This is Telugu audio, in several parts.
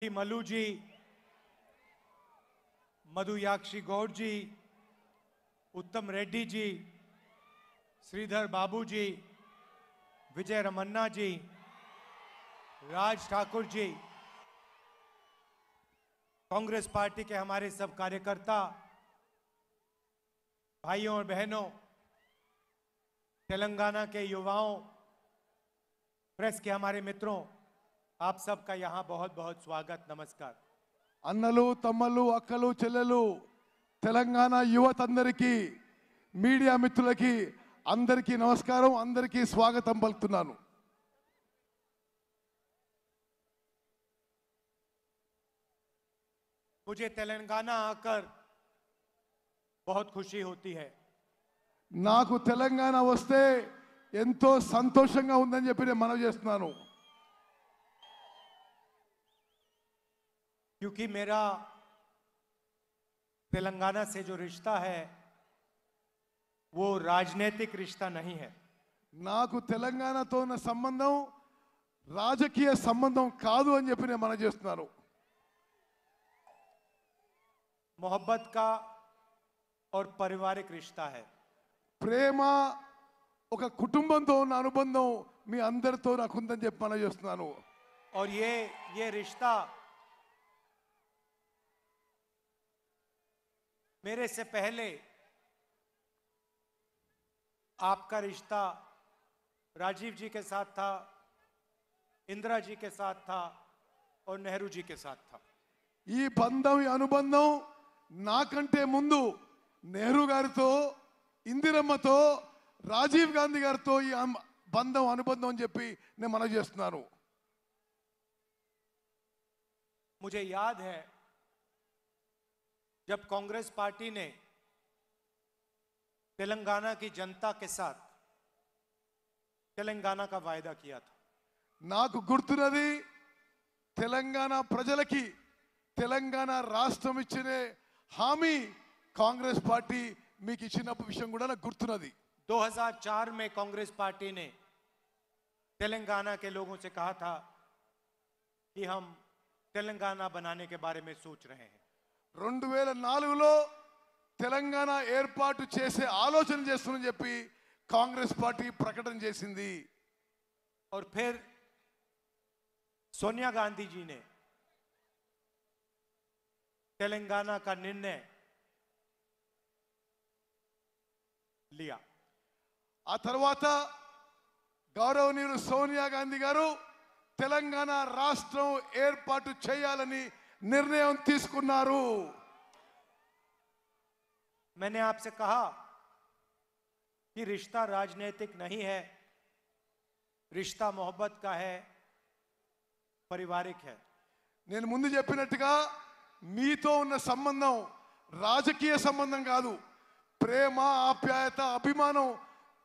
मल्लू जी, मधुयाक्षी गौड़ जी, उत्तम रेड्डी जी, श्रीधर बाबू जी, विजय रमन्ना जी, राज ठाकुर जी, कांग्रेस पार्टी के हमारे सब कार्यकर्ता, भाइयों और बहनों, तेलंगाना के युवाओं, प्रेस के हमारे मित्रों, आप सबका यहाँ बहुत बहुत स्वागत, नमस्कार। అన్నలు తమ్మలు అక్కలు చెల్లెలు తెలంగాణ యువతందరికీ మీడియా మిత్రులకి అందరికీ నమస్కారం అందరికీ స్వాగతం పలుకుతున్నాను। मुझे तेलंगाना आकर बहुत खुशी होती है। నాకు తెలంగాణ వస్తే ఎంతో సంతోషంగా ఉందని చెప్పి నేను మనవి చేస్తున్నాను। क्योंकि मेरा तेलंगाना से जो रिश्ता है वो राजनीतिक रिश्ता नहीं है। నాకు తెలంగాణతో ఉన్న సంబంధం రాజకీయ సంబంధం కాదు అని చెప్పి నేను మనవి చేస్తున్నాను। मोहब्बत का और पारिवारिक रिश्ता है। ప్రేమ ఒక కుటుంబంతో ఉన్న అనుబంధం మీ అందరితో నాకు ఉందని చెప్పి మనవి చేస్తున్నాను। और ये रिश्ता मेरे से पहले आपका रिश्ता राजीव जी के साथ था, इंदिरा जी के साथ था और नेहरू जी के साथ था। ఈ బంధం ఈ అనుబంధం నాకంటే ముందు నెహ్రూ గారితో ఇందిరమ్మతో రాజీవ్ గాంధీ గారితో ఈ బంధం అనుబంధం అని చెప్పి నేను మనవి చేస్తున్నాను। मुझे याद है जब कांग्रेस पार्टी ने तेलंगाना की जनता के साथ तेलंगाना का वायदा किया था। నాకు గుర్తున్నది తెలంగాణ ప్రజలకి తెలంగాణ రాష్ట్రం ఇచ్చిన హామీ కాంగ్రెస్ పార్టీ మీకు ఇచ్చిన విషయం కూడా నాకు గుర్తున్నది। 2004 में कांग्रेस पार्टी ने तेलंगाना के लोगों से कहा था कि हम तेलंगाना बनाने के बारे में सोच रहे हैं। 2004లో తెలంగాణ ఏర్పాటు చేసే ఆలోచన చేస్తున్నని చెప్పి కాంగ్రెస్ పార్టీ ప్రకటన చేసింది। और फिर सोनिया गांधी जी ने तेलंगाना का निर्णय लिया। ఆ తర్వాత గౌరవనీయులు సోనియా గాంధీ గారు తెలంగాణ రాష్ట్రం ఏర్పాటు చేయాలని నిర్ణయం తీసుకున్నారు। मैंने आपसे कहा कि रिश्ता राजनीतिक नहीं है, रिश्ता मोहब्बत का है, पारिवारिक है। నేను ముందు చెప్పినట్టుగా మీతో ఉన్న సంబంధం రాజకీయ సంబంధం కాదు, ప్రేమ ఆప్యాయత అభిమానం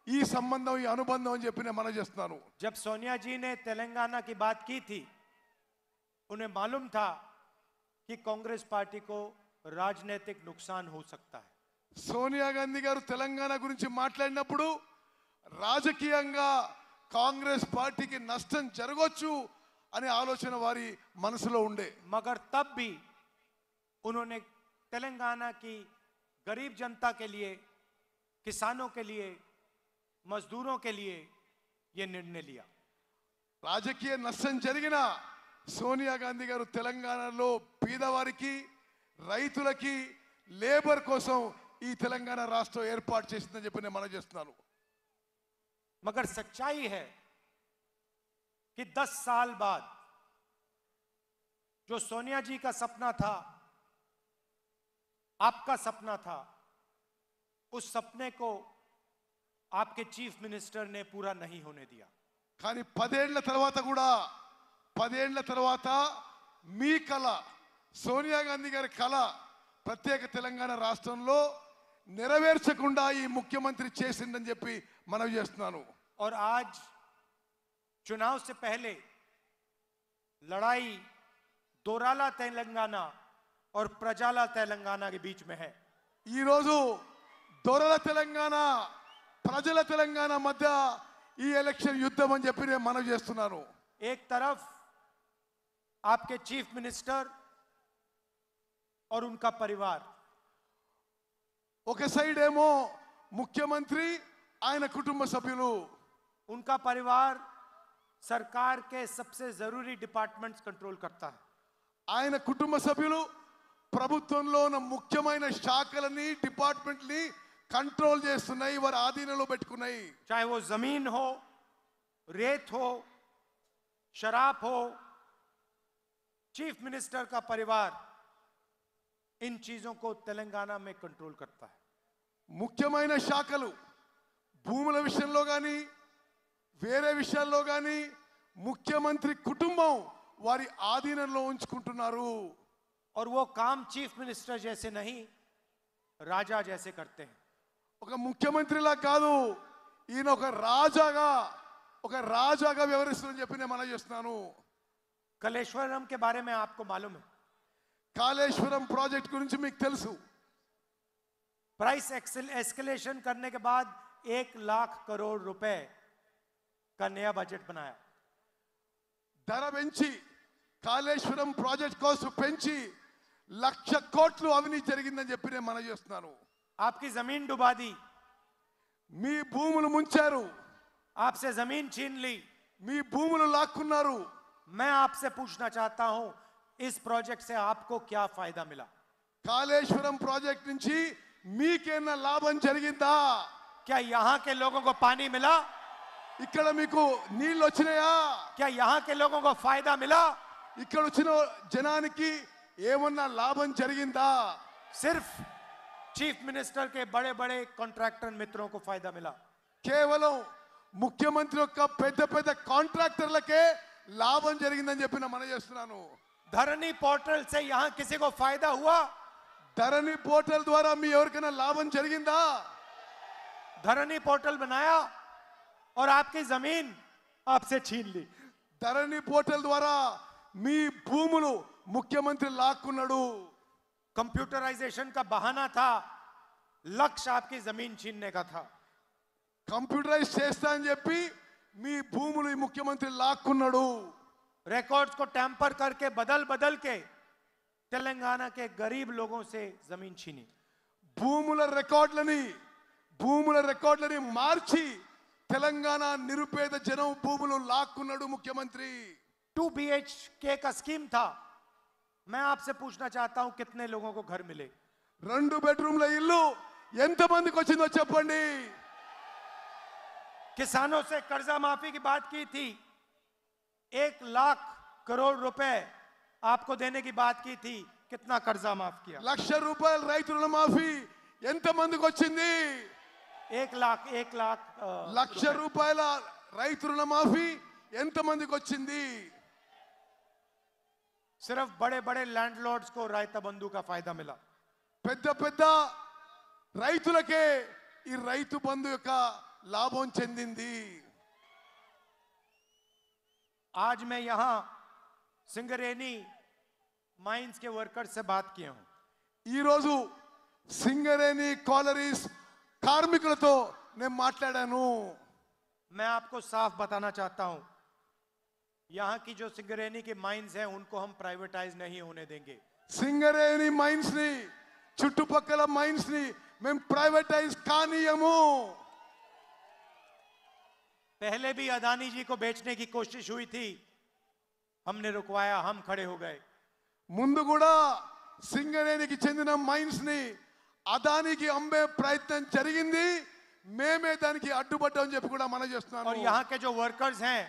ఈ సంబంధం ఈ అనుబంధం అని చెప్పి నేను మనవి చేస్తున్నాను। जब सोनिया जी ने तेलंगाना की बात की थी, उन्हें मालूम था कि कांग्रेस पार्टी को राजनीतिक नुकसान हो सकता है। సోనియా గాంధీ గారు తెలంగాణ గురించి మాట్లాడినప్పుడు రాజకీయంగా కాంగ్రెస్ పార్టీకి నష్టం జరగొచ్చు అనే ఆలోచన వారి మనసులో ఉండే। मगर तब भी उन्होंने तेलंगाना की गरीब जनता के लिए, किसानों के लिए, मजदूरों के लिए यह निर्णय लिया। రాజకీయ నష్టం జరిగినా సోనియా గాంధీ గారు తెలంగాణలో పేదవారికి రైతులకి లేబర్ కోసం ఈ తెలంగాణ రాష్ట్రం ఏర్పాటు చేసిందని చెప్పి నేను మనవి చేస్తున్నాను। मगर सच्चाई है कि 10 साल बाद जो सोनिया जी का सपना था, आपका सपना था, उस सपने को आपके चीफ मिनिस्टर ने पूरा नहीं होने दिया। కానీ 10 ఏళ్ల తర్వాత కూడా 10 ఏళ్ల తర్వాత మీ కళ సోనియా గాంధీ గారి కళ ప్రత్యేక తెలంగాణ రాష్ట్రంలో నెరవేర్చకుండా ఈ ముఖ్యమంత్రి చేసిందని చెప్పి మనవి చేస్తున్నాను। और आज चुनाव से पहले लड़ाई दोराला तेलंगाना और प्रजाला तेलंगाना के बीच में है। ఈ రోజు దొరల తెలంగాణ ప్రజల తెలంగాణ మధ్య ఈ ఎలక్షన్ యుద్ధం అని చెప్పి నేను మనవి చేస్తున్నాను। एक तरफ आपके चीफ मिनिस्टर और उनका परिवार, ఒక సైడ్ ఏమో ముఖ్యమంత్రి ఆయన కుటుంబ సభ్యులు, उनका परिवार सरकार के सबसे जरूरी डिपार्टमेंट्स कंट्रोल करता है। ఆయన కుటుంబ సభ్యులు ప్రభుత్వంలో ఉన్న ముఖ్యమైన శాఖలని డిపార్ట్మెంట్ని కంట్రోల్ చేస్తున్నాయి, వారి ఆధీనంలో పెట్టుకున్నాయి। चाहे वो जमीन हो, रेत हो, शराब हो, चीफ मिनिस्टर का परिवार इन चीजों को तेलंगाना में कंट्रोल करता है। ముఖ్యమైన శాఖలు భూముల విషయంలో కానీ వేరే విషయాల్లో కానీ ముఖ్యమంత్రి కుటుంబం వారి ఆధీనంలో ఉంచుకుంటున్నారు। और वो काम चीफ मिनिस्टर जैसे नहीं, राजा जैसे करते हैं। ఒక ముఖ్యమంత్రిలా కాదు, ఈయన ఒక రాజాగా వ్యవహరిస్తుందని చెప్పి నేను మనం చేస్తున్నాను। कलेश्वरम के बारे में आपको मालूम है, కాళేశ్వరం ప్రాజెక్ట్ గురించి మీకు తెలుసు। प्राइस एस्केलेशन करने के बाद 1 लाख करोड़ रुपए का नया बजट बनाया। ధర పెంచి కాళేశ్వరం ప్రాజెక్ట్ కోసం పెంచి 1,00,000 కోట్లు అవినీతి జరిగిందని చెప్పి నేను మనం చేస్తున్నాను। आपकी जमीन डुबा दी, మీ భూములు ముంచారు, आपसे जमीन छीन ली। మీ భూములు లాక్కున్నారు। मैं आपसे पूछना चाहता हूं, इस प्रोजेक्ट से आपको क्या फायदा मिला? కాళేశ్వరం ప్రాజెక్ట్ నుంచి మీకేనా లాభం జరిగిందా? क्या यहां के लोगों को पानी मिला? ఇక్కడ మీకు నీళ్ళు వచ్చినాయా? क्या यहां के लोगों को फायदा मिला? ఇక్కడ వచ్చిన జనానికి ఏమన్నా లాభం జరిగిందా? सिर्फ चीफ मिनिस्टर के बड़े बड़े कॉन्ट्रैक्टर मित्रों को फायदा मिला। కేవలం ముఖ్యమంత్రి యొక్క పెద్ద పెద్ద కాంట్రాక్టర్లకే లాభం జరిగిందని చెప్పి నేను మనం చేస్తున్నాను। धरनी पोर्टल से यहां किसी को फायदा हुआ? ధరణి పోర్టల్ ద్వారా మీ ఎవరికైనా లాభం జరిగిందా? धरनी पोर्टल बनाया और आपकी जमीन आपसे छीन ली। ధరణి పోర్టల్ ద్వారా మీ భూములు ముఖ్యమంత్రి లాక్కున్నాడు। कंप्यूटराइजेशन का बहाना था, लक्ष्य आपकी जमीन छीनने का था। కంప్యూటరైజ్ చేస్తా అని చెప్పి మీ భూములు ఈ ముఖ్యమంత్రి లాక్కున్నాడు। रिकॉर्ड्स को टैंपर करके बदल के तेलंगाना के गरीब लोगों से जमीन छीनी। భూముల రికార్డులని మార్చి తెలంగాణ నిరుపేద జనం భూములు లాక్కున్నాడు ముఖ్యమంత్రి। 2 BHK का स्कीम था। मैं आपसे पूछना चाहता हूं, कितने लोगों को घर मिले? 2 బెడ్రూమ్ల ఇల్లు ఎంతమందికి వచ్చిందో చెప్పండి। किसानों से कर्जा माफी की बात की थी, 1 लाख करोड़ रुपए आपको देने की बात की थी, कितना कर्जा माफ किया? 1,00,000 రూపాయలు రైతు రుణమాఫీ ఎంతమందికి వచ్చింది? 1 लाख 1,00,000 రూపాయల రైతు రుణమాఫీ ఎంతమందికి వచ్చింది? सिर्फ बड़े बड़े लैंडलॉर्ड्स को रायता बंधु का फायदा मिला। పెద్ద పెద్ద రైతులకే ఈ రైతు బంధు యొక్క లాభం చెందింది। आज मैं यहां सिंगरेनी माइंस के वर्कर्स से बात किया हूं। ఈ రోజు సింగరేణి కాలరీస్ కార్మికులతో నేను మాట్లాడాను। मैं आपको साफ बताना चाहता हूं, यहां की जो सिंगरेनी की माइंस हैं उनको हम प्राइवेटाइज नहीं होने देंगे। సింగరేణి మైన్స్ ని చుట్టుపక్కల మైన్స్ ని మేము ప్రైవేటైజ్ కానీయము। पहले भी अदानी जी को बेचने की कोशिश हुई थी, हमने रुकवाया, हम खड़े हो गए। ముందు కూడా సింగరేణికి చెందిన మైన్స్ ని అదానికి అమ్మే ప్రయత్నం జరిగింది, మేమే దానికి అడ్డుపడ్డామని చెప్పి కూడా మనం చేస్తున్నాము। और यहाँ के जो वर्कर्स हैं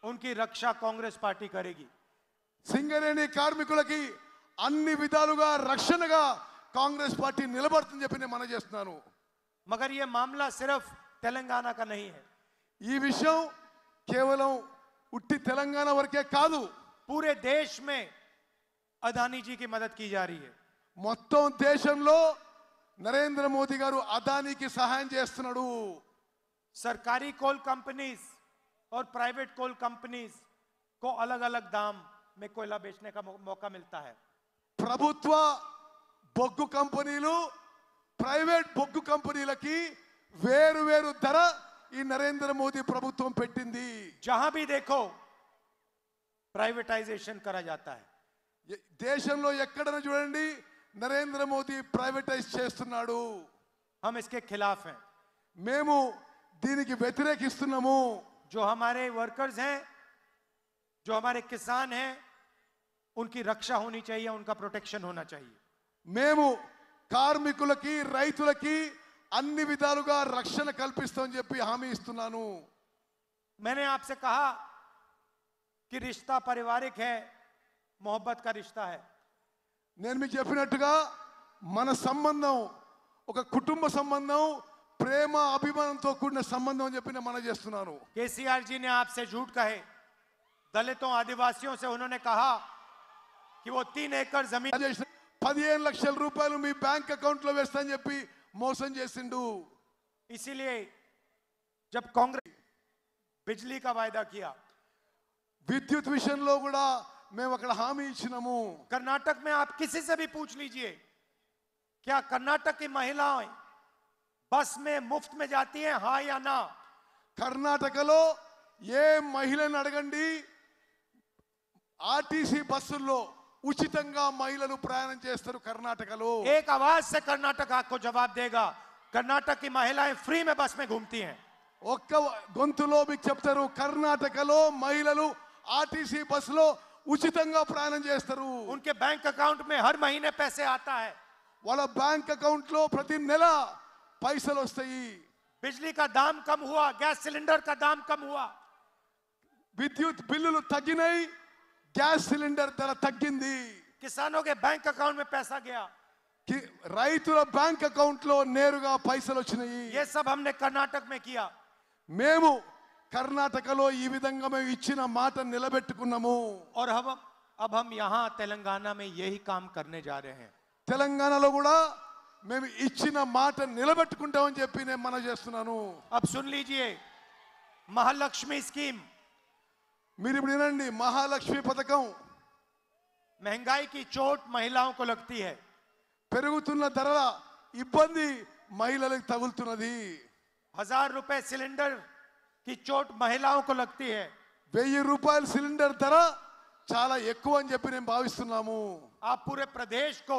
उनकी रक्षा कांग्रेस पार्टी करेगी। సింగరేణి కార్మికులకి అన్ని విధాలుగా రక్షణగా కాంగ్రెస్ పార్టీ నిలబడుతుందని చెప్పి నేను మనం చేస్తున్నాను। मगर ये मामला सिर्फ तेलंगाना का नहीं है, ఈ విషయం కేవలం ఉట్టి తెలంగాణ వరకే కాదు, पूरे देश में अदानी जी की मदद की जा रही है। మొత్తం దేశంలో నరేంద్ర మోదీ గారు అదానికి సహాయం చేస్తున్నాడు। सरकारी कोल कंपनीज और प्राइवेट कोल कंपनीज को अलग अलग दाम में कोयला बेचने का मौका मिलता है। ప్రభుత్వ బొగ్గు కంపెనీలు ప్రైవేట్ బొగ్గు కంపెనీలకి వేరు వేరు ధర ఈ నరేంద్ర మోదీ ప్రభుత్వం పెట్టింది। जहां भी देखो प्राइवेटाइजेशन करा जाता है। దేశంలో ఎక్కడైనా చూడండి నరేంద్ర మోదీ ప్రైవేటైజ్ చేస్తున్నాడు. हम इसके खिलाफ हैं। మేము దీనికి వ్యతిరేకిస్తున్నాము. जो हमारे वर्कर्स हैं, जो हमारे किसान हैं, उनकी रक्षा होनी चाहिए, उनका प्रोटेक्शन होना चाहिए। మేము కార్మికులకి రైతులకి అన్ని విధాలుగా రక్షణ కల్పిస్తామని చెప్పి హామీ ఇస్తున్నాను. मैंने आपसे कहा कि रिश्ता पारिवारिक है, मोहब्बत का रिश्ता है। నేను మీకు చెప్పినట్టుగా మన సంబంధం ఒక కుటుంబ సంబంధం, ప్రేమ అభిమానంతో కూడిన సంబంధం అని చెప్పి నేను మనం చేస్తున్నాను. केसीआर जी ने आपसे झूठ कहे, दलितों आदिवासियों से उन्होंने कहा कि वो 3 एकड़ जमीन 15 లక్షల రూపాయలు మీ బ్యాంక్ అకౌంట్ లో వేస్తా అని చెప్పి మోసం చేసిండు. इसीलिए जब कांग्रेस बिजली का वायदा किया, విద్యుత్ విషయంలో కూడా మేము అక్కడ హామీ ఇచ్చినాము. कर्नाटक में आप किसी से भी पूछ लीजिए, क्या कर्नाटक की महिलाएं बस में मुफ्त में जाती हैं, हाँ या ना? కర్ణాటకలో ఏ మహిళను అడగండి, ఆర్టీసీ బస్సుల్లో ఉచితంగా మహిళలు ప్రయాణం చేస్తారు కర్ణాటకలో. एक आवाज से कर्नाटक आपको जवाब देगा, कर्नाटक की महिलाएं फ्री में बस में घूमती हैं। ఒక్క గొంతులో మీకు చెప్తారు, కర్ణాటకలో మహిళలు ఆర్టీసీ బస్సులో ఉచితంగా ప్రయాణం చేస్తారు. उनके बैंक अकाउंट में हर महीने पैसे आता है। వాళ్ళ బ్యాంక్ అకౌంట్ లో ప్రతి నెల పైసలు వస్తాయి. बिजली का दाम कम हुआ, गैस सिलेंडर का दाम कम हुआ, విద్యుత్ బిల్లులు తగ్గినాయి, గ్యాస్ సిలిండర్ ధర తగ్గింది. किसानों के बैंक अकाउंट में पैसा गया। రైతుల బ్యాంక్ అకౌంట్ లో నేరుగా పైసలు వచ్చినాయి. ये सब हमने कर्नाटक में किया। మేము కర్ణాటకలో ఈ విధంగా మేము ఇచ్చిన మాట నిలబెట్టుకున్నాము. और अब हम यहाँ तेलंगाना में यही काम करने जा रहे हैं। తెలంగాణలో కూడా మేము ఇచ్చిన మాట నిలబెట్టుకుంటామని చెప్పి నేను మనం చేస్తున్నాను. अब सुन लीजिए, महालक्ष्मी स्कीम, మీరు ఇప్పుడు వినండి. మహాలక్ష్మి పథకం महंगाई की चोट महिलाओं को लगती है। పెరుగుతున్న ధరల ఇబ్బంది మహిళలకు తగులుతున్నది. 1000 रुपए सिलेंडर की चोट महिलाओं को लगती है। 1000 రూపాయల సిలిండర్ ధర చాలా ఎక్కువ అని చెప్పి నేను భావిస్తున్నాము. आप पूरे प्रदेश को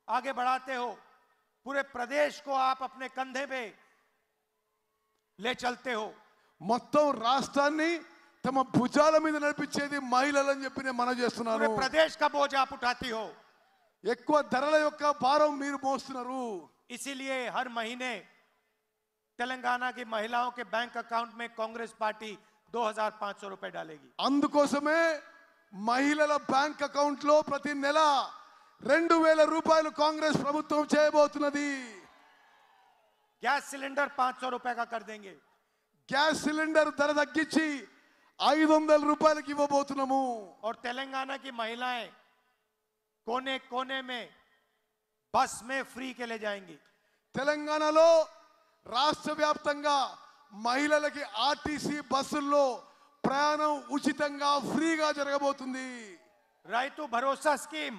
आगे बढ़ाते हो, पूरे प्रदेश को आप अपने कंधे पे ले चलते हो। మొత్తం రాష్ట్రాన్ని తమ భుజాల మీద నడిపించేది మహిళలని చెప్పి నేను మనం पूरे చేస్తున్నాను. प्रदेश का बोझ आप उठाती हो। ఎక్కువ ధరల యొక్క భారం మీరు మోస్తున్నారు. इसीलिए हर महीने तेलंगाना की महिलाओं के बैंक अकाउंट में कांग्रेस पार्टी 2500 रुपए डालेगी। అందుకోసమే మహిళల బ్యాంక్ అకౌంట్ లో ప్రతి నెల 2000 రూపాయలు కాంగ్రెస్ ప్రభుత్వం చేయబోతున్నది. गैस सिलेंडर 500 रुपए का कर देंगे। గ్యాస్ సిలిండర్ ధర తగ్గించి 500 రూపాయలకి ఇవ్వబోతున్నాము. और तेलंगाना की महिलाएं कोने कोने में बस में फ्री के ले जाएंगी। తెలంగాణలో రాష్ట్ర వ్యాప్తంగా మహిళలకి ఆర్టీసీ బస్సుల్లో ప్రయాణం ఉచితంగా ఫ్రీగా జరగబోతుంది. రైతు भरोसा स्कीम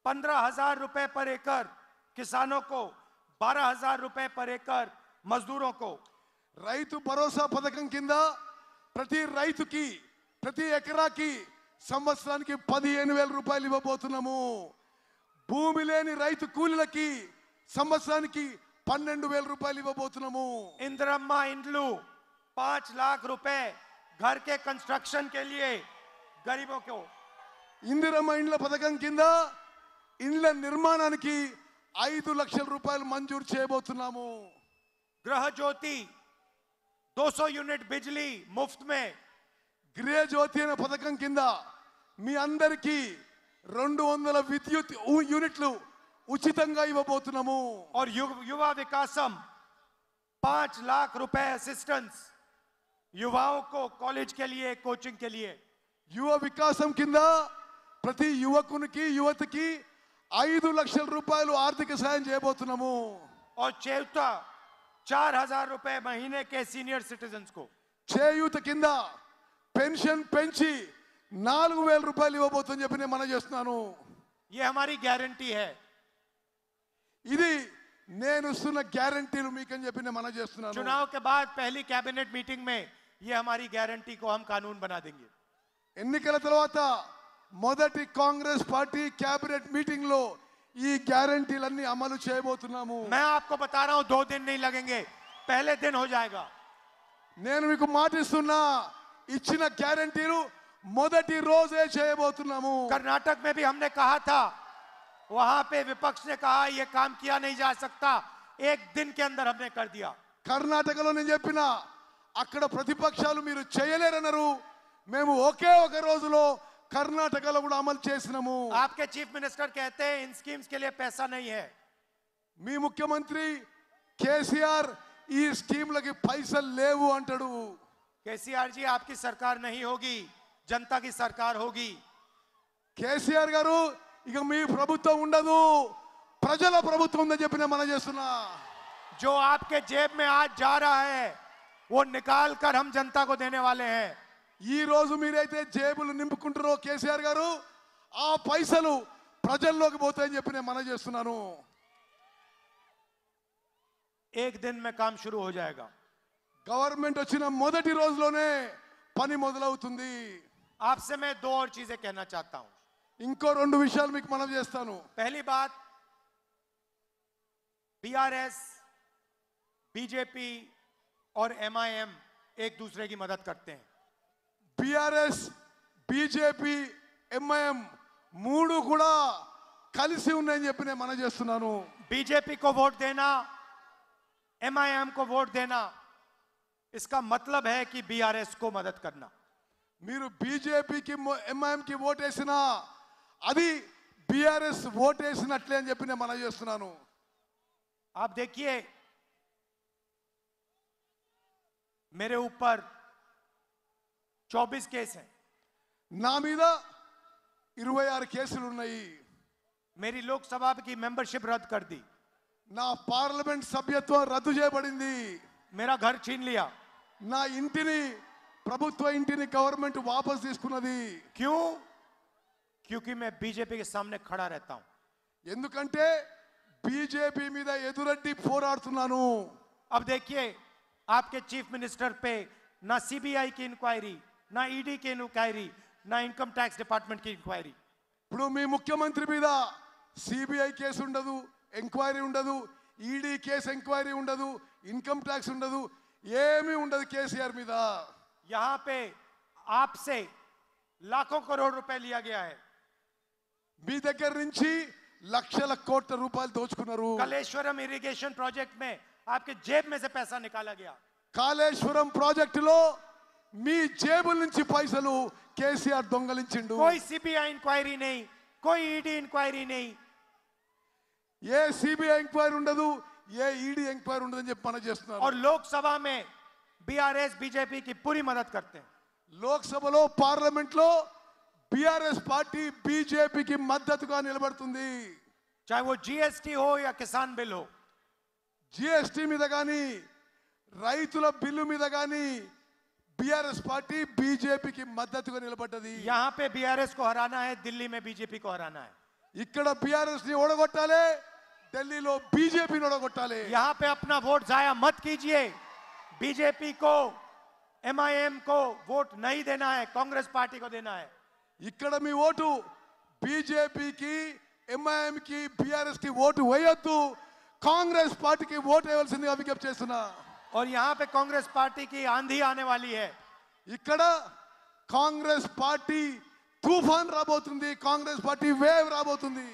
15,000 रुपए पर एकड़ किसानों को, 12,000 रुपए पर एकड़ मजदूरों को। రైతు భరోసా పథకం కింద ప్రతి రైతుకి ప్రతి ఎకరాకి సంవత్సరానికి 15,000 రూపాయలు ఇవ్వబోతున్నాము. భూమి లేని రైతు కూలీలకి సంవత్సరానికి 12,000 రూపాయలు ఇవ్వబోతున్నాము. इंदिरम्मा इंड्लू 5 लाख रुपए घर के कंस्ट्रक्शन के लिए गरीबों को। ఇందిరమ్మ ఇండ్ల పథకం కింద ఇండ్ల నిర్మాణానికి 5 లక్షల రూపాయలు మంజూరు చేయబోతున్నాము. गृह ज्योति 200 यूनिट बिजली मुफ्त में। గృహ జ్యోతి అనే పథకం కింద మీ అందరికీ 200 విద్యుత్ యూనిట్లు ఉచితంగా ఇవ్వబోతున్నాము. और युवा विकासम 5 लाख रुपए असिस्टेंस युवाओं को कॉलेज के लिए, कोचिंग के लिए। యువ వికాసం కింద ప్రతి యువకునికి యువతికి 5 లక్షల రూపాయలు ఆర్థిక సాయం చేయబోతున్నాము. और चेयुता 4,000 रुपए महीने के सीनियर सिटीजन्स को। చేయూత కింద పెన్షన్ పెంచి 4,000 రూపాయలు ఇవ్వబోతుందని చెప్పి నేను మనం చేస్తున్నాను. ये हमारी गारंटी है। ఇది నేను ఇస్తున్న గ్యారంటీలు మీకని చెప్పి నేను మనం చేస్తున్నాను. चुनाव के बाद पहली कैबिनेट मीटिंग में ये हमारी गारंटी को हम कानून बना देंगे। ఎన్నికల తర్వాత మొదటి కాంగ్రెస్ పార్టీ క్యాబినెట్ మీటింగ్ లో ఈ గ్యారెంటీలన్నీ అమలు చేయబోతున్నాము. मैं आपको बता रहा हूं 2 दिन नहीं लगेंगे, पहले दिन हो जाएगा. నేను మీకు మాటిస్తున్నా, ఇచ్చిన గ్యారెంటీలు మొదటి రోజే చేయబోతున్నాము. कर्नाटक में भी हमने कहा था, वहां पे विपक्ष ने कहा ये काम किया नहीं जा सकता, 1 दिन के अंदर हमने कर दिया. కర్ణాటకలో నేను చెప్పిన, అక్కడ ప్రతిపక్షాలు మీరు చేయలేరన్నారు, మేము ఒకే ఒక రోజులో కర్ణాటకలో కూడా అమలు చేసినాము. आपके चीफ मिनिस्टर कहते हैं इन स्कीम्स के लिए पैसा नहीं है. మీ ముఖ్యమంత్రి కేసీఆర్ ఈ స్కీమ్లకి పైసలు లేవు అంటాడు. केसीआर जी आपकी सरकार नहीं होगी, जनता की सरकार होगी. కేసీఆర్ గారు ఇక మీ ప్రభుత్వం ఉండదు, ప్రజల ప్రభుత్వం ఉందని చెప్పి నేను మనం చేస్తున్నా. जो आपके जेब में आज जा रहा है वो निकाल कर हम जनता को देने वाले हैं. ఈ రోజు మీరైతే జేబులు నింపుకుంటారో కేసీఆర్ గారు, ఆ పైసలు ప్రజల్లోకి పోతాయని చెప్పి నేను మనం చేస్తున్నాను. 1 दिन में काम शुरू हो जाएगा. గవర్నమెంట్ వచ్చిన మొదటి రోజులోనే పని మొదలవుతుంది. आपसे मैं 2 और चीजें कहना चाहता हूं. ఇంకో 2 విషయాలు మీకు మనం చేస్తాను. पहली बात, बीआरएस, बीजेपी और एमआईएम एक दूसरे की मदद करते हैं. బీఆర్ఎస్, బీజేపీ, ఎంఐఎం మూడు కూడా కలిసి ఉన్నాయని చెప్పి నేను మనం చేస్తున్నాను. बीजेपी को वोट देना, एमआईएम को वोट देना, इसका मतलब है कि बीआरएस को मदद करना. మీరు బీజేపీకి ఎంఐఎంకి ఓటేసినా అది బీఆర్ఎస్ ఓటేసినట్లే అని చెప్పి నేను మనం చేస్తున్నాను. आप देखिए, मेरे ऊपर 24 केस हैं. నా మీద 26 కేసులు ఉన్నాయి. मेरी लोकसभा की मेंबरशिप रद्द कर दी. నా పార్లమెంట్ సభ్యత్వం రద్దు చేయబడింది. मेरा घर छीन लिया. నా ఇంటిని, ప్రభుత్వ ఇంటిని గవర్నమెంట్ వాపస్ తీసుకున్నది. क्यों? क्योंकि मैं बीजेपी के सामने खड़ा रहता हूं. ఎందుకంటే బీజేపీ మీద ఎదురడ్డి పోరాడుతున్నాను. अब देखिए, आपके चीफ मिनिस्टर पे ना सीबीआई की इंक्वायरी, ना ईडी की इंक्वायरी, ना इनकम टैक्स डिपार्टमेंट की इंक्वायरी. ఇప్పుడు మీ ముఖ్యమంత్రి మీద సిబిఐ కేసు ఉండదు, ఎంక్వైరీ ఉండదు, ఈడీ కేసు ఎంక్వైరీ ఉండదు, ఇన్కమ్ ట్యాక్స్ ఉండదు, ఏమీ ఉండదు కేసీఆర్ మీద. यहां पे आपसे लाखों करोड़ रुपए लिया गया है. మీ దగ్గర నుంచి లక్షల కోట్ల రూపాయలు దోచుకున్నారు. कलेश्वरम इरिगेशन प्रोजेक्ट में आपके जेब में से पैसा निकाला गया. కాళేశ్వరం ప్రాజెక్టులో మీ జేబుల నుంచి పైసలు కేసీఆర్ దొంగలించిండు. कोई सीबीआई इंक्वायरी नहीं, कोई ईडी इंक्वायरी नहीं. ఏ సిబిఐ ఎంక్వైరీ ఉండదు, ఏ ఈడీ ఎంక్వైరీ ఉండదు అని చెప్పి మనం చేస్తున్నారు. और लोकसभा में बीआरएस बीजेपी की पूरी मदद करते हैं. లోక్సభలో, పార్లమెంట్ లో బీఆర్ఎస్ పార్టీ బీజేపీకి మద్దతుగా నిలబడుతుంది. चाहे वो जीएसटी हो या किसान बिल हो. జిఎస్టీ మీద కానీ, రైతుల బిల్లు మీద కానీ బీఆర్ఎస్ పార్టీ బీజేపీకి మద్దతుగా నిలబడ్డది. यहां पे बीआरएस को हराना है, दिल्ली में बीजेपी को हराना है. ఇక్కడ బీఆర్ఎస్ ని ఓడగొట్టాలి, ఢిల్లీలో బీజేపీని ఓడగొట్టాలి. यहां पे अपना वोट जाया मत कीजिए. बीजेपी को, एमआईएम को वोट नहीं देना है, कांग्रेस पार्टी को देना है. ఇక్కడ మీ ఓటు బీజేపీకి, ఎంఐఎంకి, బీఆర్ఎస్ కి ఓటు వేయొద్దు, కాంగ్రెస్ పార్టీకి ఓటు వేయవలసిందిగా విజ్ఞప్తి చేస్తున్నా. और यहां पे कांग्रेस पार्टी की आंधी आने वाली है. ఇక్కడ కాంగ్రెస్ పార్టీ తుఫాన్ రాబోతుంది, కాంగ్రెస్ పార్టీ వేవ్ రాబోతుంది.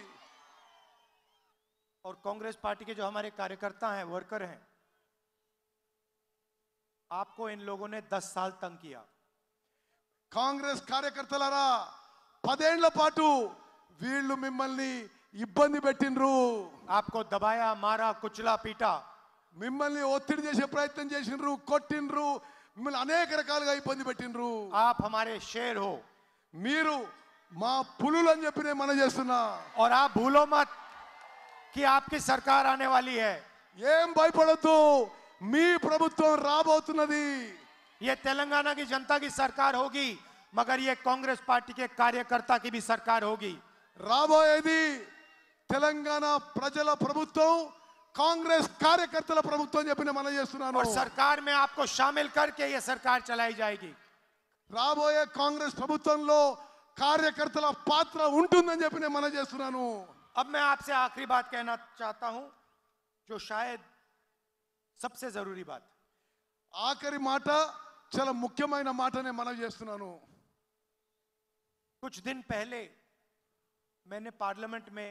और कांग्रेस पार्टी के जो हमारे कार्यकर्ता हैं, वर्कर हैं, आपको इन लोगों ने 10 साल तंग किया. కాంగ్రెస్ కార్యకర్తలారా, 10 ఏళ్ల పాటు వీళ్ళు మిమ్మల్ని ఇబ్బంది పెట్టిండ్రు. आपको दबाया, मारा, कुचला, पीटा. మిమ్మల్ని ఒత్తిడి చేసే ప్రయత్నం చేసిండ్రు, కొట్టిండ్రు, మిమ్మల్ని అనేక రకాలుగా ఇబ్బంది పెట్టిండ్రు. आप हमारे शेर हो. మీరు మా పులులు అని చెప్పి నేను మనం చేస్తున్నా. और आप भूलो मत कि आपकी सरकार आने वाली है. ఏం భయపడొద్దు, మీ ప్రభుత్వం రాబోతున్నది. ये तेलंगाना की जनता की सरकार होगी, मगर ये कांग्रेस पार्टी के कार्यकर्ता की भी सरकार होगी. రాబోయేది తెలంగాణ ప్రజల ప్రభుత్వం, కాంగ్రెస్ కార్యకర్తల ప్రభుత్వం చెప్పి నేను మనం చేస్తున్నాను. और सरकार में आपको शामिल करके ये सरकार चलाई जाएगी. రాబోయే కాంగ్రెస్ ప్రభుత్వంలో కార్యకర్తల పాత్ర ఉంటుందని చెప్పి నేను మనవి చేస్తున్నాను. अब मैं आपसे आखिरी बात कहना चाहता हूं, जो शायद सबसे जरूरी बात. ఆఖరి మాట చాలా ముఖ్యమైన మాట నేను మనవి చేస్తున్నాను. कुछ दिन पहले मैंने पार्लियामेंट में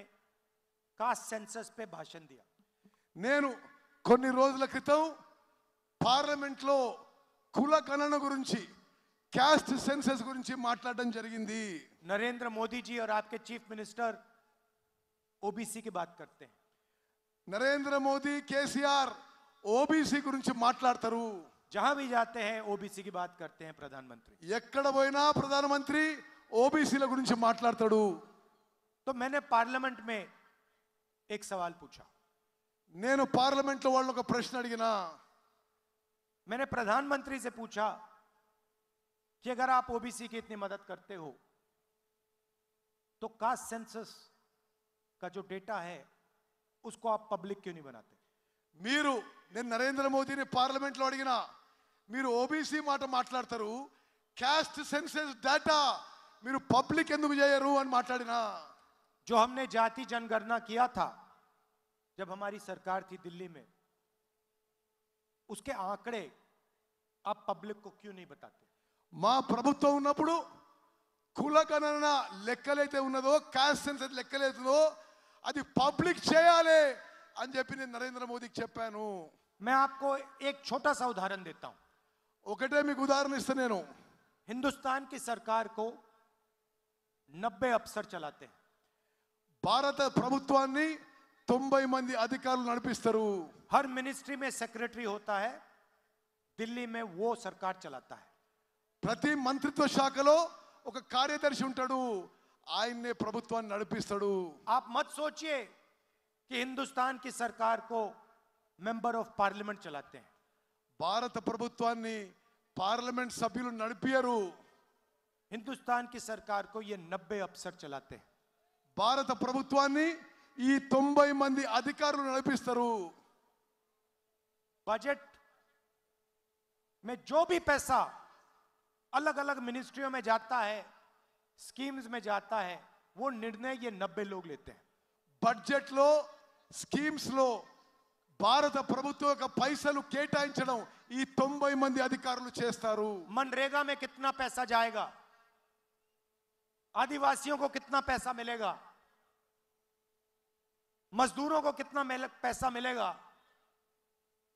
कास्ट सेंसस पे भाषण दिया. నేను కొన్ని రోజుల క్రితం పార్లమెంట్ లో కుల గణన గురించి, క్యాస్ట్ సెన్సస్ గురించి మాట్లాడడం జరిగింది. नरेंद्र मोदी जी और आपके चीफ मिनिस्टर ओबीसी की बात करते हैं. నరేంద్ర మోదీ, కేసీఆర్ ఓబీసీ గురించి మాట్లాడతారు. जहां भी जाते हैं ओबीसी की बात करते हैं प्रधानमंत्री. ఎక్కడ పోయినా ప్రధానమంత్రి ఓబీసీల గురించి మాట్లాడతాడు. तो मैंने पार्लियामेंट में एक सवाल पूछा. నేను పార్లమెంట్ లో వాళ్ళని ఒక ప్రశ్న అడిగినా. मैंने प्रधानमंत्री से पूछा कि अगर आप ओबीसी की इतनी मदद करते हो तो कास्ट सेंसस का जो डेटा है उसको आप पब्लिक क्यों नहीं बनाते? మీరు, నేను నరేంద్ర మోదీని పార్లమెంట్ లో అడిగినా, మీరు ఓబీసీ మాట మాట్లాడతారు, క్యాస్ట్ సెన్సస్ డేటా మీరు పబ్లిక్ ఎందుకు చేయరు అని మాట్లాడినా. जो हमने जाति जनगणना किया था जब हमारी सरकार थी दिल्ली में, उसके आंकड़े आप पब्लिक को क्यों नहीं बताते? మా ప్రభుత్వం ఉన్నప్పుడు కుల గణన లెక్కలైతే ఉన్నదో, క్యాస్ట్ సెన్సస్ లెక్కలైతుందో అది పబ్లిక్ చేయాలి అని చెప్పి నేను నరేంద్ర మోదీకి చెప్పాను. मैं आपको एक छोटा सा उदाहरण देता हूं. ఒకటే మీకు ఉదాహరణ ఇస్తా నేను. हिंदुस्तान की सरकार को 90 अफसर चलाते हैं. భారత ప్రభుత్వాన్ని 90 మంది అధికారులు నడిపిస్తారు. हर मिनिस्ट्री में सेक्रेटरी होता है, दिल्ली में वो सरकार चलाता है. ప్రతి మంత్రిత్వ శాఖలో ఒక కార్యదర్శి ఉంటాడు, ఆయన్నే ప్రభుత్వాన్ని నడిపిస్తాడు. आप मत सोचिए कि हिंदुस्तान की सरकार को मेंबर ऑफ पार्लियामेंट चलाते हैं. భారత ప్రభుత్వాన్ని పార్లమెంట్ సభ్యులు నడిపియరు. हिंदुस्तान की सरकार को ये 90 अफसर चलाते हैं. భారత ప్రభుత్వాన్ని ఈ 90 మంది అధికారులు నడిపిస్తారు. बजट में जो भी पैसा अलग अलग मिनिस्ट्रियों में जाता है, स्कीम्स में जाता है, वो निर्णय ये 90 लोग लेते हैं. బడ్జెట్ లో, స్కీమ్స్ లో భారత ప్రభుత్వం యొక్క పైసలు కేటాయించడం ఈ 90 మంది అధికారులు చేస్తారు. मनरेगा में कितना पैसा जाएगा, आदिवासियों को कितना पैसा मिलेगा, मजदूरों को कितना पैसा मिलेगा,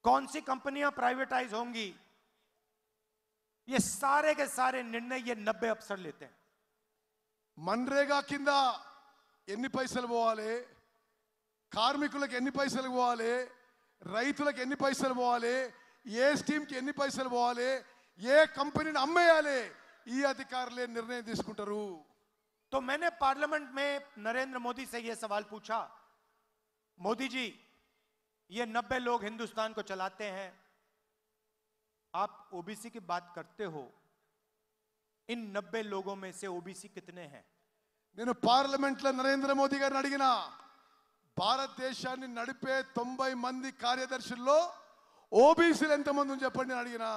कौन सी कंपनियां प्राइवेटाइज होंगी, ये सारे के सारे निर्णय ये 90 अफसर लेते हैं. మన్రేగా కింద ఎన్ని పైసలు పోవాలి, కార్మికులకు ఎన్ని పైసలు పోవాలి, రైతులకు ఎన్ని పైసలు పోవాలి, ఏ స్కీమ్కి ఎన్ని పైసలు పోవాలి, ఏ కంపెనీని అమ్మేయాలి, ఈ అధికారులే నిర్ణయం తీసుకుంటారు. तो मैंने पार्लियामेंट में नरेंद्र मोदी से यह सवाल पूछा, मोदी जी ये 90 लोग हिंदुस्तान को चलाते हैं, आप ओबीसी की बात करते हो, इन 90 लोगों में से ओबीसी कितने हैं? నేను పార్లమెంట్ లో నరేంద్ర మోదీ గారిని అడిగినా, భారతదేశాన్ని నడిపే 90 మంది కార్యదర్శుల్లో ఓబీసీలు ఎంతమంది అని చెప్పండి అని అడిగినా.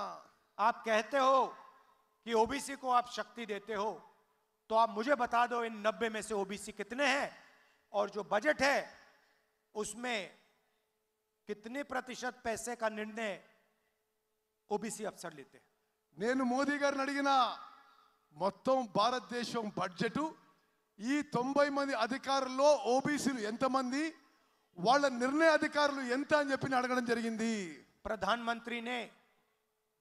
आप कहते हो कि ओबीसी को आप शक्ति देते हो, तो आप मुझे बता दो इन 90 में से ओबीसी कितने हैं, और जो बजट है उसमें कितने प्रतिशत पैसे का निर्णय ओबीसी अफसर लेते हैं? నేను మోదీ గారిని అడిగినా, మొత్తం భారతదేశం బడ్జెట్ ఈ 90 మంది అధికారుల్లో ఓబీసీలు ఎంతమంది, వాళ్ళ నిర్ణయ అధికారులు ఎంత అని చెప్పి అడగడం జరిగింది. प्रधानमंत्री ने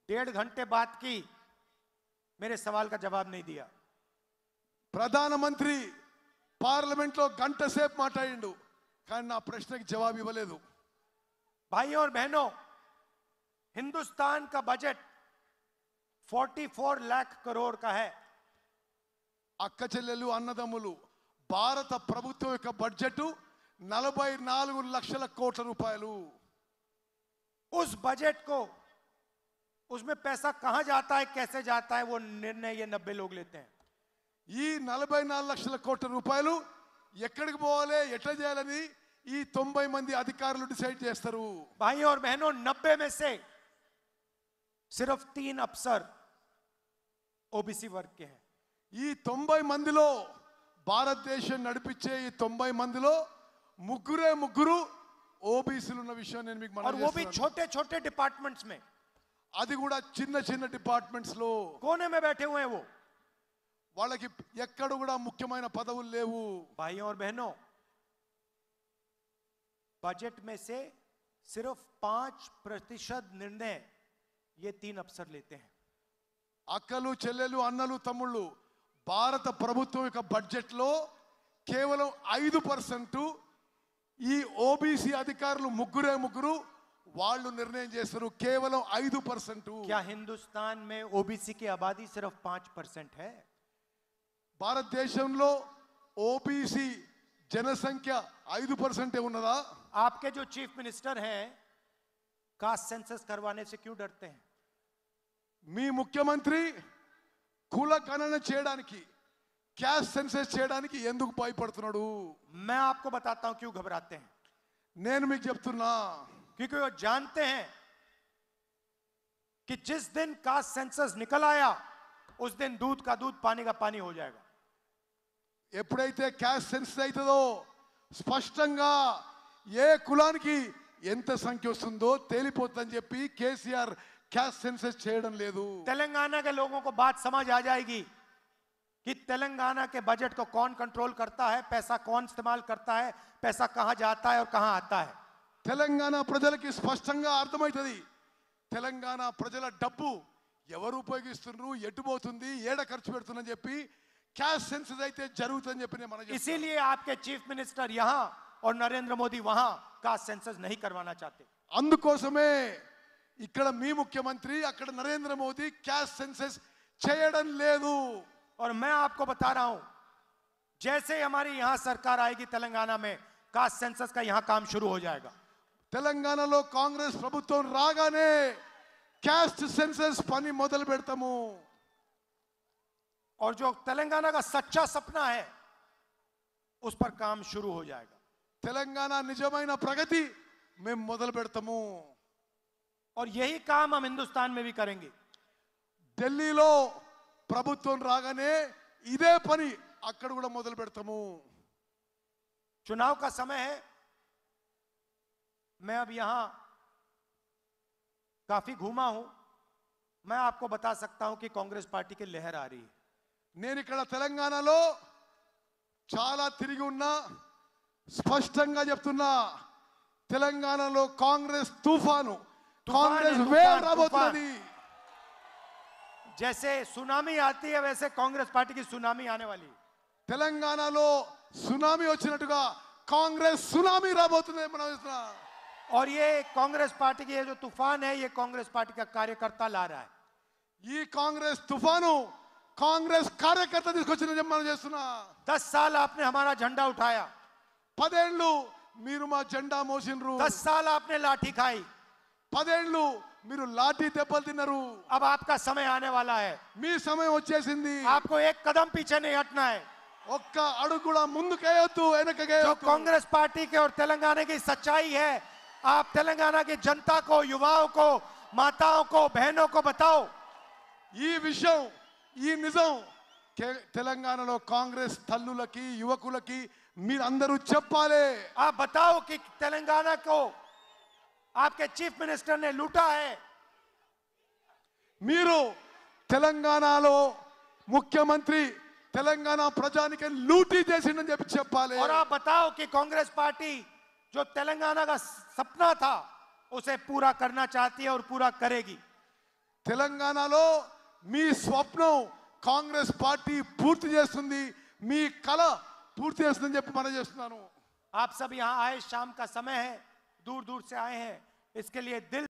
1.5 घंटे बात की, मेरे सवाल का जवाब नहीं दिया. ప్రధానమంత్రి పార్లమెంట్ లో గంట సేపు మాట్లాడిండు, కానీ నా ప్రశ్నకి జవాబు ఇవ్వలేదు. भाइयों और बहनों, हिंदुस्तान का बजट 44 लाख करोड़ का है. అక్క చెల్లెలు, అన్నదమ్ములు, భారత ప్రభుత్వం యొక్క బడ్జెట్ 44 లక్షల కోట్ల రూపాయలు. उस बजट को, उसमें पैसा कहां जाता है, कैसे जाता है, वो निर्णय ये 90 लोग लेते हैं. ఈ 44 లక్షల కోట్ల రూపాయలు ఎక్కడికి పోవాలి, ఎట్లా చేయాలని ఈ 90 మంది అధికారులు డిసైడ్ చేస్తారు. भाइयों और बहनों, 90 में से सिर्फ 3 अफसर ओबीसी वर्ग के हैं। ఈ 90 మందిలో భారతదేశం నడిపించే ఈ 90 మందిలో ముగ్గురు ఓబీసీలు ఉన్న విషయం నేను మీకు और మనవి वो भी చేస్తున్నాను. छोटे छोटे डिपार्टमेंट्स में, అది కూడా చిన్న డిపార్ట్మెంట్స్ లో कोने में बैठे हुए हैं वो। వాళ్ళకి ఎక్కడ కూడా ముఖ్యమైన పదవులు లేవు. भाइयों और बहनों, बजट में से सिर्फ 5% निर्णय ये 3 अफसर लेते हैं। అక్కలు చెల్లెలు అన్నలు తమ్ముళ్ళు, భారత ప్రభుత్వం యొక్క బడ్జెట్ లో కేవలం 5% ఈ ఓబీసీ అధికారులు ముగ్గురు వాళ్ళు నిర్ణయం చేస్తారు. కేవలం 5%. क्या हिंदुस्तान में ओबीसी की आबादी सिर्फ 5% है? భారతదేశంలో ఓబీసీ జనసంఖ్య 5% ఉన్నదా? आपके जो चीफ मिनिस्टर हैं कास्ट सेंसस करवाने से क्यों डरते हैं? మీ ముఖ్యమంత్రి కుల గణన చేయడానికి, క్యాస్ట్ సెన్సస్ చేయడానికి ఎందుకు భయపడుతున్నాడు? मैं आपको बताता हूं क्यों घबराते हैं। నేను మీకు చెప్తున్నా, क्योंकि वो जानते हैं कि जिस दिन कास्ट सेंसस निकल आया उस दिन दूध का दूध पानी का पानी हो जाएगा। ఎప్పుడైతే క్యాస్ట్ సెన్సస్ అవుతుందో స్పష్టంగా ఏ కులానికి ఎంత సంఖ్య వస్తుందో తేలిపోతుందని చెప్పి కేసీఆర్ క్యాస్ట్ సెన్సస్ చేయడం లేదు. तेलंगाना के लोगों को बात समझ आ जाएगी कि तेलंगाना के बजट को कौन कंट्रोल करता है, पैसा कौन इस्तेमाल करता है, पैसा कहां जाता है और कहां आता है। తెలంగాణ ప్రజలకి స్పష్టంగా అర్థమవుతుంది తెలంగాణ ప్రజల డబ్బు ఎవరు ఉపయోగిస్తున్నారు, ఎటు పోతుంది, ఏడ ఖర్చు పెడుతుందని చెప్పి క్యాస్ట్ సెన్సస్ అయితే జరుగుతుందని చెప్పి నేను మనకి. इसीलिए आपके चीफ मिनिस्टर यहां और नरेंद्र मोदी वहां कास्ट सेंसस नहीं करवाना चाहते। అందుకోసమే ఇక్కడ మీ ముఖ్యమంత్రి, అక్కడ నరేంద్ర మోదీ క్యాస్ట్ సెన్సస్ చేయడం లేదు. और मैं आपको बता रहा हूं, जैसे हमारी यहां सरकार आएगी तेलंगाना में कास्ट सेंसस का यहां काम शुरू हो जाएगा। తెలంగాణలో కాంగ్రెస్ ప్రభుత్వం రాగానే క్యాస్ట్ సెన్సస్ పని మొదలు పెడతాము. और जो तेलंगाना का सच्चा सपना है उस पर काम शुरू हो जाएगा। తెలంగాణ నిజమైన ప్రగతి మేము మొదలు పెడతాము. और यही काम हम हिंदुस्तान में भी करेंगे। ఢిల్లీలో ప్రభుత్వం రాగానే ఇదే పని అక్కడ కూడా మొదలు పెడతాము. चुनाव का समय है, मैं अब यहां काफी घूमा हूं, मैं आपको बता सकता हूं कि कांग्रेस पार्टी की लहर आ रही है। నేను ఇక్కడ తెలంగాణలో చాలా తిరిగి ఉన్నా, స్పష్టంగా చెప్తున్నా, తెలంగాణలో కాంగ్రెస్ తుఫాను, కాంగ్రెస్ వేవ్ రాబోతున్నది. जैसे सुनामी आती है वैसे कांग्रेस पार्टी की सुनामी आने वाली है। తెలంగాణలో సునామీ వచ్చినట్టుగా కాంగ్రెస్ సునామీ రాబోతుంది మనం చూస్తున్నా. और ये कांग्रेस पार्टी की ये जो तूफान है ये कांग्रेस पार्टी का कार्यकर्ता ला रहा है। ఈ కాంగ్రెస్ తుఫాను కాంగ్రెస్ కార్యకర్త తీసుకొచ్చిన మనం చేస్తున్నా. 10 साल आपने हमारा झंडा उठाया, 10 ఏళ్ళు మీరు మా జెండా మోసినరు, 10 साल आपने लाठी खाई, 10 ఏళ్ళు మీరు లాఠీ దెబ్బలు తిన్నారు. अब आपका समय आने वाला है, మీ సమయం వచ్చేసింది. आपको एक कदम पीछे नहीं हटना है। ఒక్క అడుగు కూడా ముందుకేయొద్దు, जो వెనకకేయొద్దు. कांग्रेस पार्टी के और तेलंगाना की सच्चाई है, आप तेलंगाना की जनता को, युवाओं को, माताओं को, बहनों को बताओ। ఈ విషయం, ఈ నిజం తెలంగాణలో కాంగ్రెస్ తల్లులకి, యువకులకి మీరందరూ చెప్పాలి. आप बताओ कि तेलंगाना को आपके चीफ मिनिस्टर ने लूटा है। మీరు తెలంగాణలో ముఖ్యమంత్రి తెలంగాణ ప్రజానికి లూటీ చేసిందని చెప్పి చెప్పాలి. और आप बताओ कि कांग्रेस पार्टी जो तेलंगाना का सपना था उसे पूरा करना चाहती है और पूरा करेगी। తెలంగాణలో మీ స్వప్నం కాంగ్రెస్ పార్టీ పూర్తి చేస్తుంది, మీ కల పూర్తి చేస్తుందని చెప్పి మనం చేస్తున్నాను. आप सब यहाँ आए, शाम का समय है, दूर दूर से आए हैं, इसके लिए दिल